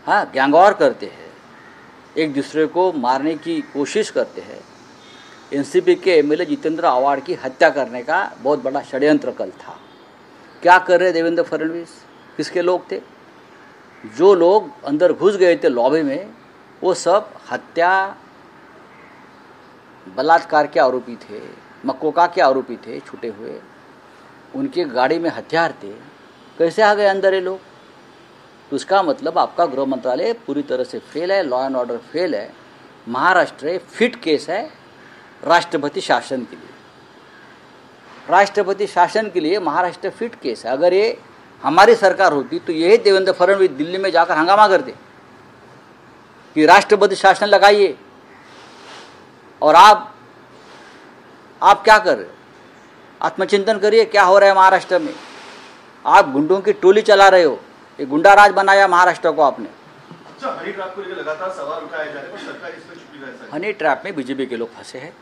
हाँ, गैंगवॉर करते हैं, एक दूसरे को मारने की कोशिश करते हैं। एनसीपी के एमएलए जितेंद्र आव्हाड की हत्या करने का बहुत बड़ा षड्यंत्र कल था। क्या कर रहे देवेंद्र फडणवीस? किसके लोग थे? जो लोग अंदर घुस गए थे लॉबी में, वो सब हत्या, बलात्कार के आरोपी थे, मकोका के आरोपी थे, छूटे हुए। उनके गाड़ी में हथियार थे। कैसे आ गए अंदर ये लोग? तो उसका मतलब आपका गृह मंत्रालय पूरी तरह से फेल है, लॉ एंड ऑर्डर फेल है। महाराष्ट्र फिट केस है राष्ट्रपति शासन के लिए। राष्ट्रपति शासन के लिए महाराष्ट्र फिट केस है। अगर ये हमारी सरकार होती तो यही देवेंद्र फडणवीस दिल्ली में जाकर हंगामा करते कि राष्ट्रपति शासन लगाइए। और आप क्या कर रहे हो? आत्मचिंतन करिए, क्या हो रहा है महाराष्ट्र में। आप गुंडों की टोली चला रहे हो। ये गुंडा राज बनाया महाराष्ट्र को आपने। अच्छा, हनी ट्रैप को लेकर लगातार सवाल उठाए जा रहे हैं, पर सरकार इस पर चुप नहीं रह सकती। हनी ट्रैप में बीजेपी के लोग फंसे हैं।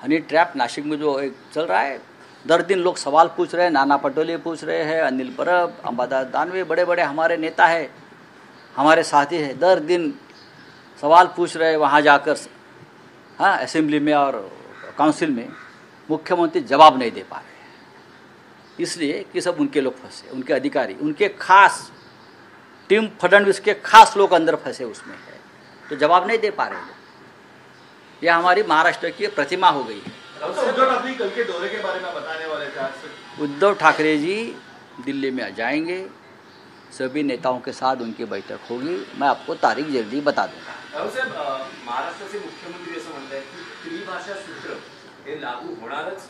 हनी ट्रैप नासिक में जो एक चल रहा है, दर दिन लोग सवाल पूछ रहे हैं। नाना पटोले पूछ रहे हैं, अनिल परब, अंबादास दानवे, बड़े बड़े हमारे नेता है, हमारे साथी हैं, दर दिन सवाल पूछ रहे हैं वहाँ जाकर, हाँ, असेंबली में और काउंसिल में। मुख्यमंत्री जवाब नहीं दे पा रहे, इसलिए कि सब उनके लोग फंसे, उनके अधिकारी, उनके खास टीम फडणवीस के खास लोग अंदर फंसे उसमें है, तो जवाब नहीं दे पा रहे लोग। यह हमारी महाराष्ट्र की प्रतिमा हो गई है। उद्धव ठाकरे कल के दौरे के बारे में बताने वाले थे। उद्धव ठाकरे जी दिल्ली में जाएंगे, सभी नेताओं के साथ उनकी बैठक होगी। मैं आपको तारीख जल्दी बता दूंगा। महाराष्ट्राचे मुख्यमंत्री असं म्हणतात की त्रिभाषा सूत्र हे लागू होणारच।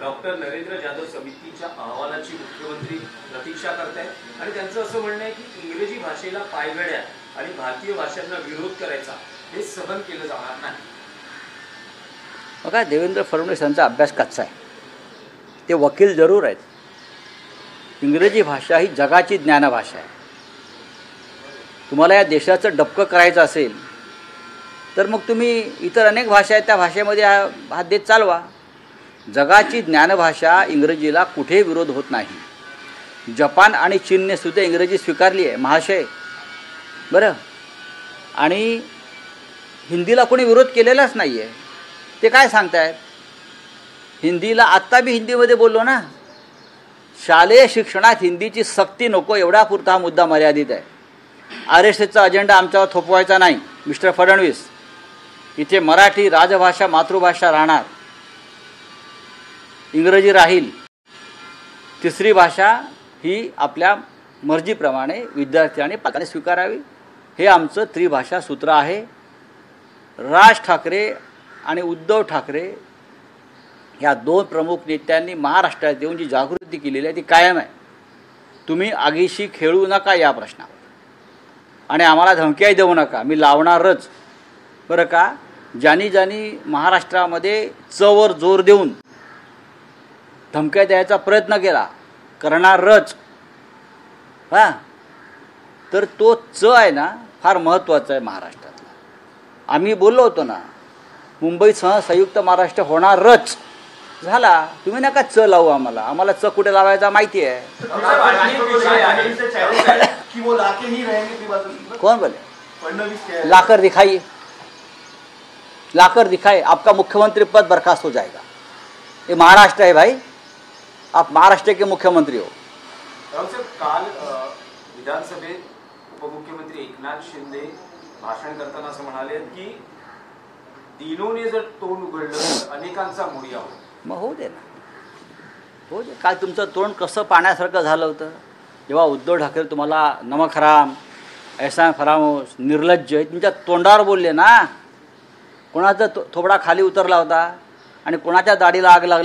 डॉक्टर नरेंद्र जाधव समितीच्या अहवालाची मुख्यमंत्री प्रतीक्षा करतायत आणि त्यांचं असं म्हणणं आहे की इंग्रजी भाषेला पायघड्या आणि भारतीय भाषांना विरोध करायचा हे सहन केलं जाणार नाही। बघा, देवेंद्र फडणवीस यांचा अभ्यास कच्चा आहे। ते वकील जरूर आहेत। इंग्रजी भाषा ही जगाची ज्ञानभाषा आहे। तुम्हाला या देशाचं डबकं करायचं असेल तर मग तुम्ही इतर अनेक भाषा आहेत त्या भाषेमध्ये हात देत चालवा। जगाची ज्ञानभाषा इंग्रजीला कुठे विरोध होत नाही। जपान आणि चीनने सुद्धा इंग्रजी स्वीकारली आहे महाशय, बरं। आणि हिंदीला कोणी विरोध केलेलाच नाही आहे। ते काय सांगतायत? हिंदीला आत्ता बी हिंदीमध्ये बोललो ना। शालेय शिक्षणात हिंदीची सक्ती नको एवढा पुरता हा मुद्दा मर्यादित आहे। RSSचा अजेंडा आमच्यावर थोपवायचा नाही मिस्टर फडणवीस। इथे मराठी राजभाषा मातृभाषा राहणार, इंग्रजी राहील। तिसरी भाषा ही आपल्या मर्जीप्रमाणे विद्यार्थी आणि पालकांनी स्वीकारावी, हे आमचं त्रिभाषा सूत्र आहे। राज ठाकरे आणि उद्धव ठाकरे ह्या दोन प्रमुख नेत्यांनी महाराष्ट्रात येऊन जी जागृती केलेली आहे ती कायम आहे। तुम्ही आगीशी खेळू नका या प्रश्नावर आणि आम्हाला धमक्याही देऊ नका। मी लावणारच, बरं का। ज्यांनी ज्यांनी महाराष्ट्रामध्ये चवर जोर देऊन धमक्या द्यायचा प्रयत्न केला, करणारच, हां। तर तो आहे ना फार महत्त्वाचा आहे महाराष्ट्रातला। आम्ही बोललो होतो ना, मुंबईसह संयुक्त महाराष्ट्र होणारच, झाला। तुम्ही नका लावू आम्हाला, आम्हाला कुठे लावायचा माहिती आहे। कौन बोले? लाकर दिखाइए, लाकर दिखाए, आपका मुख्यमंत्री पद बर्खास्त हो जाएगा। ये महाराष्ट्र है भाई, आप महाराष्ट्र के मुख्यमंत्री हो। काल विधानसभेत उपमुख्यमंत्री एकनाथ शिंदे भाषण करताना असं म्हणाले की दिनोने जर तोंड उघडलं तर अनेकांचा मोर्या होईल। मग होऊ दे ना, हो दे। काल तुमचं तोंड कसं पाण्यासारखं झालं होतं जेव्हा उद्धव ठाकरे तुम्हाला नमक हराम, ऐसा फरामोश, निर्लज्ज तुमच्या तोंडावर बोलले ना। कोणाचा थोबडा खाली उतरला होता आणि कोणाच्या दाढीला आग लागली